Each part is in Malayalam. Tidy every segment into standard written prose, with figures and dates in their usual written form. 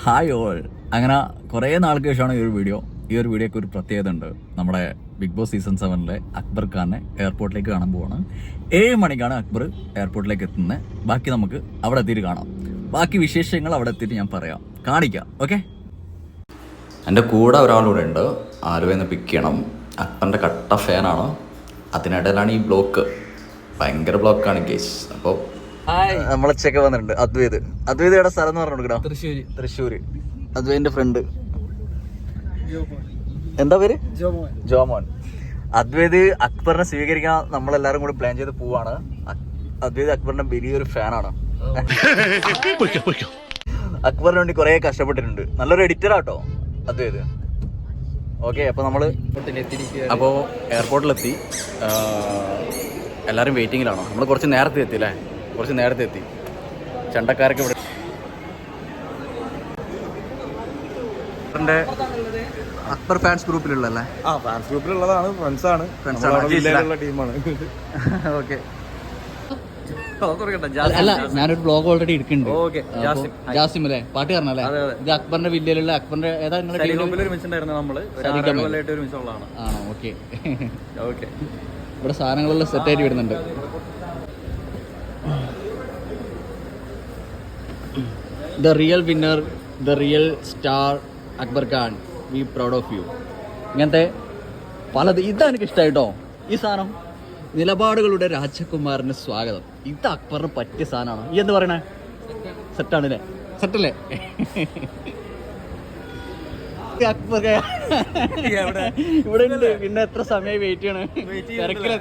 Hi all. അങ്ങനെ കുറേ നാൾക്ക് ശേഷമാണ് ഈ ഒരു വീഡിയോക്ക് ഒരു പ്രത്യേകത ഉണ്ട്. നമ്മുടെ ബിഗ് ബോസ് സീസൺ 7-ലെ അക്ബർ ഖാനെ എയർപോർട്ടിലേക്ക് കാണാൻ പോവാണ്. 7 മണിക്കാണ് അക്ബർ എയർപോർട്ടിലേക്ക് എത്തുന്നത്. ബാക്കി നമുക്ക് അവിടെ എത്തിയിട്ട് കാണാം. ബാക്കി വിശേഷങ്ങൾ അവിടെ എത്തിയിട്ട് ഞാൻ കാണിക്കാം. ഓക്കെ. എൻ്റെ കൂടെ ഒരാളൂടെ ഉണ്ട്. ആലുവയിൽ നിന്ന് പിക്ക് ചെയ്യണം. അക്ബറിൻ്റെ കട്ട ഫാനാണ്. അതിനിടയിലാണ് ഈ ബ്ലോക്ക്. ഭയങ്കര ബ്ലോക്കാണ് കേസ്. അപ്പോൾ നമ്മളെ ചെക്ക് വന്നിട്ടുണ്ട്. അദ്വൈതയുടെ സ്ഥലം എന്ന് പറഞ്ഞു തൃശ്ശൂര്. അദ്വൈതിന്റെ ഫ്രണ്ട് എന്താ പേര്? ജോമോൻ. അദ്വൈത് അക്ബറിനെ സ്വീകരിക്കാൻ നമ്മളെല്ലാരും കൂടി പ്ലാൻ ചെയ്ത് പോവാണ്. അദ്വൈത് അക്ബറിന്റെ വലിയൊരു ഫാനാണ്. അക്ബറിന് വേണ്ടി കുറെ കഷ്ടപ്പെട്ടിട്ടുണ്ട്. നല്ലൊരു എഡിറ്റർ ആട്ടോ അദ്വൈത്. ഓക്കെ, അപ്പൊ നമ്മള് എയർപോർട്ടിലെത്തി. എല്ലാരും വെയിറ്റിങ്ങിലാണോ? നമ്മൾ കുറച്ച് നേരത്തെ എത്തി അല്ലേ? കുറച്ച് നേരത്തെ എത്തി. ചണ്ടക്കാരൊക്കെ ഇവിടെ അക്ബർ ഫാൻസ് ഗ്രൂപ്പിലുള്ളല്ലേ? ഫാൻസ് ഗ്രൂപ്പിലുള്ളതാണ്. ഫ്രണ്ട്സാണ് ടീമാണ്. ഓക്കെ. അല്ല, ഞാനൊരു ബ്ലോഗ് ഓൾറെഡി എടുക്കുന്നുണ്ട്. ജാസിം അല്ലേ, പാട്ടുകാരനല്ലേ? ഇത് അക്ബറിന്റെ വില്ലയിലുള്ള അക്ബറിന്റെ ഏതാ നിങ്ങളുടെ ആണോ? ഓക്കെ. ഇവിടെ സാധനങ്ങളെല്ലാം സെറ്റ് ആയിട്ട് വരുന്നുണ്ട്. The real winner, the real star, Akbar Khan, we proud of you. ഇങ്ങനത്തെ പലത്. ഇതാണ് എനിക്ക് ഇഷ്ടമായിട്ടോ ഈ സാധനം. നിലപാടുകളുടെ രാജകുമാരന് സ്വാഗതം. ഇത് അക്ബറിന് പറ്റിയ സാധനമാണ്. ഈ എന്ത് പറയണേ? സെറ്റാണല്ലേ? സെറ്റല്ലേ? അക്ബർ ഇവിടെ ഉണ്ട്. പിന്നെ എത്ര സമയം വെയിറ്റ് ചെയ്യണേ?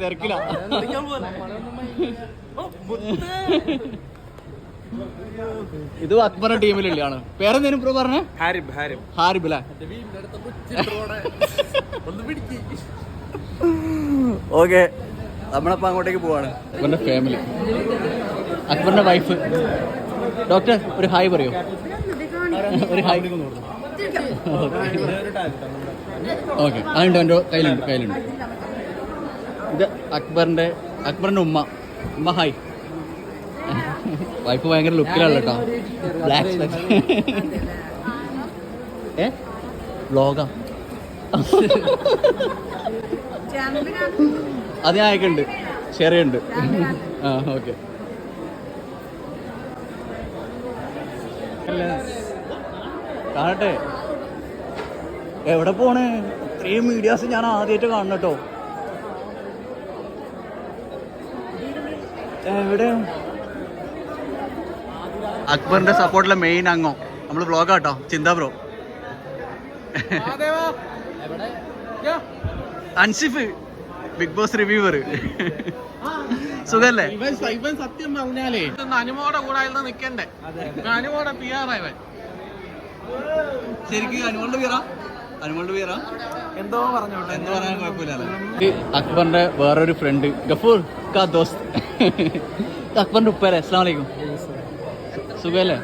തിരക്കില. ഇത് അക്ബറിന്റെ ടീമിലുള്ളതാണ്. പേരെന്തേലും പ്രോ പറഞ്ഞ? ഹാരിബ് അല്ലേ? ഓക്കെ, നമ്മളപ്പോ അങ്ങോട്ടേക്ക് പോവാണ്. അക്ബറിന്റെ ഫാമിലി, അക്ബറിന്റെ വൈഫ്. ഡോക്ടർ ഒരു ഹായ് പറയോ? ഒരു ഹായ്. ഓക്കെ, അതുണ്ട്. എൻ്റെ കയ്യിലുണ്ട്. ഇത് അക്ബറിന്റെ ഉമ്മ ഹായ്. വൈഫ് ഭയങ്കര ലുക്കിലാണ് കേട്ടോ. ബ്ലാക്ക് വ്ലോഗാ അത് ഞാൻ അയക്കുന്നുണ്ട്, ഷെയർ ചെയ്യുന്നുണ്ട്. ആ ഓക്കെ. കാണട്ടെ എവിടെ പോണ്? ഇത്രയും മീഡിയാസ് ഞാൻ ആദ്യമായിട്ട് കാണണം കേട്ടോ. എവിടെ? അക്ബറിന്റെ സപ്പോർട്ടിലെ മെയിൻ അംഗം നമ്മള് ബ്ലോഗ് ആട്ടോ, ചിന്താ bro. Ansif, Bigg Boss reviewer. സുഖല്ലേ? ഇവൻ സത്യം പറഞ്ഞാലേ അനുമോടെ കൂടെ നിക്കണ്ടേ? അനുമോടെ പിയാറായവൻ ശരിക്കും അനുമോളുടെ പേരാ എന്തോ പറഞ്ഞോട്ടെ. എന്തോ പറയാൻ കുഴപ്പമില്ല. അക്ബറിന്റെ വേറൊരു ഫ്രണ്ട് ഗഫൂർ കാ ദോസ്ത്. അക്ബറിന്റെ ഉപ്പല്ലേ? അസ്സലാമു അലൈക്കും. സുഖല്ലേ?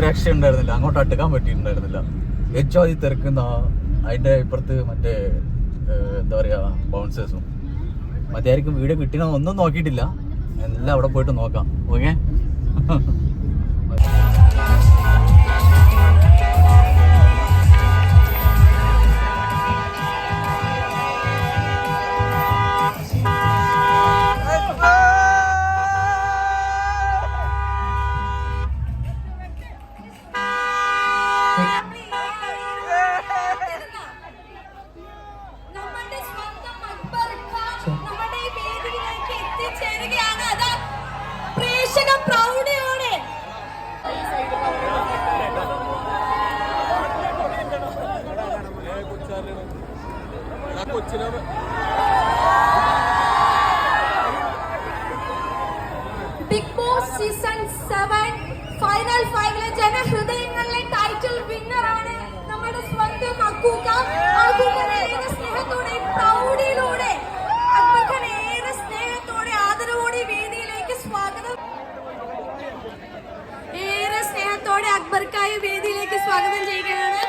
രക്ഷ ഉണ്ടായിരുന്നില്ല. അങ്ങോട്ട് അടുക്കാൻ പറ്റിയിട്ടുണ്ടായിരുന്നില്ല. ഏറ്റവും ആദ്യം തിരക്കുന്ന അതിന്റെ ഇപ്പുറത്ത് മറ്റേ എന്താ പറയാ ബൗൺസേഴ്സും മറ്റേയായിരിക്കും വീഡിയോ കിട്ടിയെന്ന് ഒന്നും നോക്കിയിട്ടില്ല, എല്ലാം അവിടെ പോയിട്ട് നോക്കാം. Okay. Bigg Boss season 7 final 5 ജനഹൃദയങ്ങളിലെ ടൈറ്റിൽ വിന്നർ ആണ് നമ്മുടെ സ്വന്തം അക്കൂക്ക. ഏറെ സ്നേഹത്തോടെ പ്രൗഢിയിലൂടെ അക്ബർഖാൻ ഏറെ സ്നേഹത്തോടെ ആദരവോടെ വേദിയിലേക്ക് സ്വാഗതം. ഏറെ സ്നേഹത്തോടെ അക്ബർക്കായി വേദിയിലേക്ക് സ്വാഗതം ചെയ്യുകയാണ്.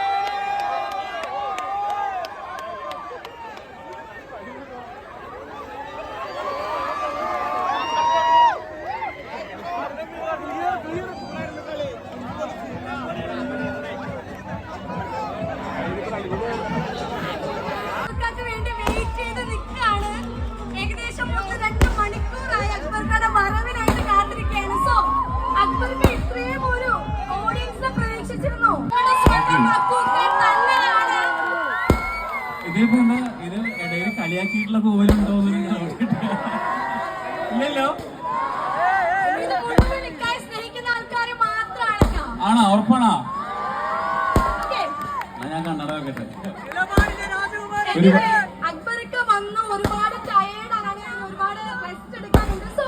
വേണ്ടി വെയിറ്റ് ചെയ്ത് നിൽക്കുകയാണ്. ഏകദേശം 1-2 മണിക്കൂറായി അക്ബർക്കാരുടെ വരവിനായിട്ട് കാത്തിരിക്കുകയാണ്. സോ അക്ബർക്ക് ഇത്രയും ഒരു ഓഡിയൻസിനെ പ്രതീക്ഷിച്ചിരുന്നു. തന്നെയാണ് ഇതേപോലെ ഇത് ഇടയിൽ കളിയാക്കിയിട്ടുള്ള പോലുണ്ടോ ഇല്ലല്ലോ. ഇത് മുഴുവൻ നിൽക്കായി സ്നേഹിക്കുന്ന ആൾക്കാർ മാത്രമാണ്. ആണോ? ഉറപ്പാണോ? ഞാൻ കണ്ണട വെക്കട്ടെ. അക്ബർക്ക് വന്നു, ഒരുപാട് ടയേർഡാണ്, ഒരുപാട് റെസ്റ്റ് എടുക്കാനുണ്ട്. സോ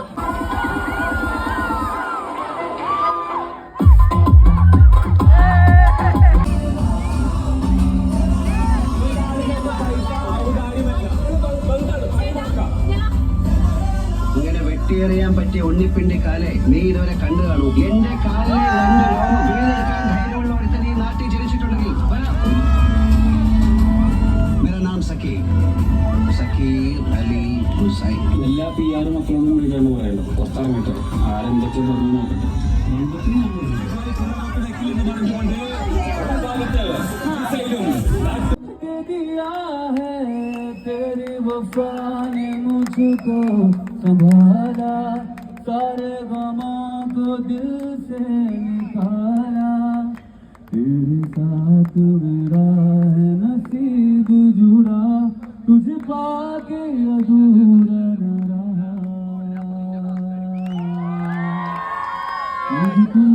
ഇങ്ങനെ വെട്ടിയെറിയാൻ പറ്റിയ ഉണ്ണിപ്പിണ്ടി കാലെ നീ ഇതുവരെ കണ്ടു കാണൂ. എന്റെ കാലിലെ 2 രോമം വീണെടുക്കാൻ ധൈര്യമുള്ള ഒരുത്തൻ ഈ നാട്ടിൽ ജനിച്ചിട്ടുണ്ടെങ്കിൽ വരാം. मेरा नाम सकीर अली हुसैन. എല്ലാ PR മക്കളൊന്നും വിളിക്കാണ്ട് പറയല്ലോ. പുറത്തിറങ്ങട്ടെ, ആരെന്തൊക്കെ പറഞ്ഞു നോക്കട്ടെ. तेरी वफा ने मुझको संभाला, सारे गमों को दिल से निकाला. तेरे साथ मेरा है नसीब जुड़ा, तुझे पाके अधूरा न रहा. अब तुम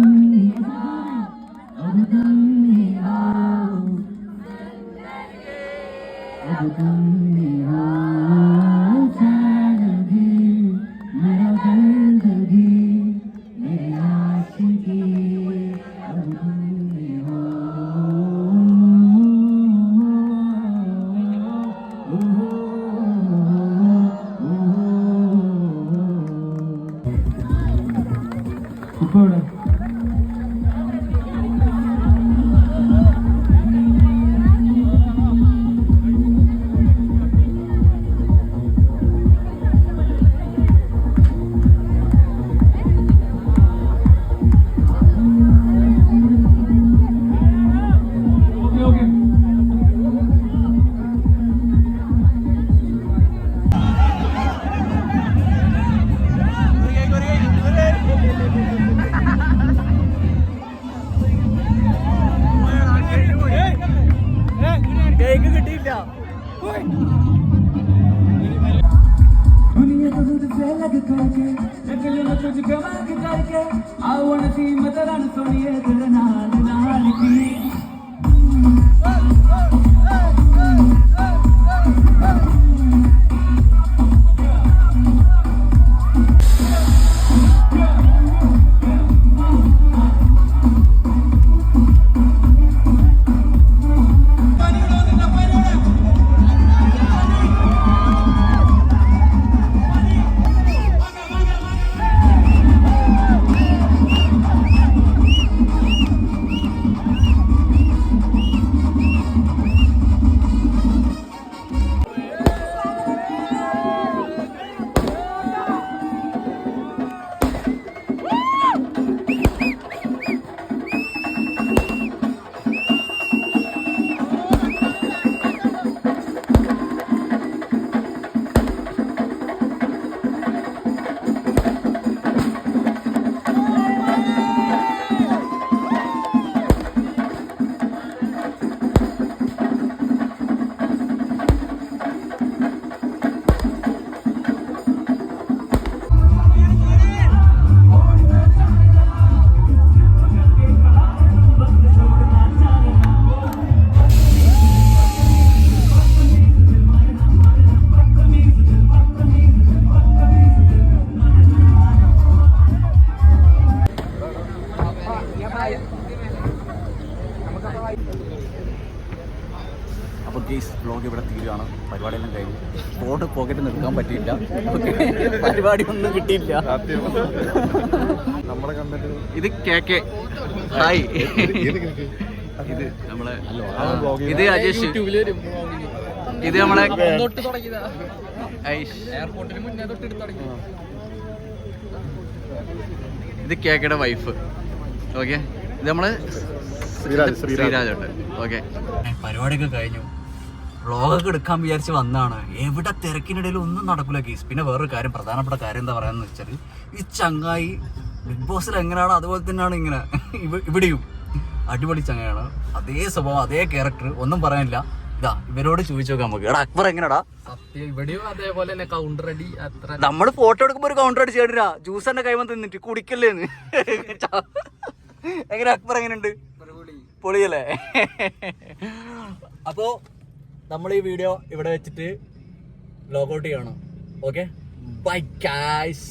मेरा दर्द भी मेरी आशिकी. अब ഇപ്പോൾ दुनिया तो तुझसे लग करके नकल में तुझ गवा के करके I wanna see मतरान सोनिए तेरे नाल नाल की. പോക്കറ്റിൽ നിൽക്കാൻ പറ്റിയില്ല. പരിപാടി ഒന്നും കിട്ടിയില്ല. നമ്മുടെ കണ്ടന്റ് ഇത് KK. ഹായ്. ഇത് നമ്മളെ ഇത് അജേഷ്. ഇത് നമ്മളെ ഇത് KKയുടെ വൈഫ്. ഓക്കെ, ഇത് നമ്മള് ശ്രീരാജോട്ട്. ഓക്കെ, പരിപാടിയൊക്കെ കഴിഞ്ഞു. വ്ളോഗൊക്കെ എടുക്കാൻ വിചാരിച്ച് വന്നാണ്. എവിടെ തിരക്കിനിടയിൽ ഒന്നും നടക്കൂല കേസ്. പിന്നെ വേറൊരു കാര്യം, പ്രധാനപ്പെട്ട കാര്യം എന്താ പറയാന്ന് വെച്ചാൽ, ഈ ചങ്ങായി ബിഗ് ബോസിൽ എങ്ങനെയാണോ അതുപോലെ തന്നെയാണ് ഇങ്ങനെ ഇവിടെയും അടിപൊളി ചങ്ങയാണ്. അതേ സ്വഭാവം, അതേ ക്യാരക്ടർ, ഒന്നും പറയാനില്ല. ഇതാ ഇവരോട് ചോദിച്ചു നോക്കാം നമുക്ക്. എടാ അക്ബർ എങ്ങനെടാ? ഇവിടെയും അതേപോലെ തന്നെ കൗണ്ടർ അടി അത്ര. നമ്മള് ഫോട്ടോ എടുക്കുമ്പോ ഒരു കൗണ്ടർ അടിച്ച് കേട്ടില്ല, ജ്യൂസ് തന്നെ കൈമ തിന്നിട്ട് കുടിക്കല്ലേന്ന്. എങ്ങനെ അക്ബർ എങ്ങനെയുണ്ട്? പൊളിയല്ലേ? അപ്പോ നമ്മൾ ഈ വീഡിയോ ഇവിടെ വെച്ചിട്ട് ലോഗൗട്ട് ചെയ്യണം. Okay, bye guys.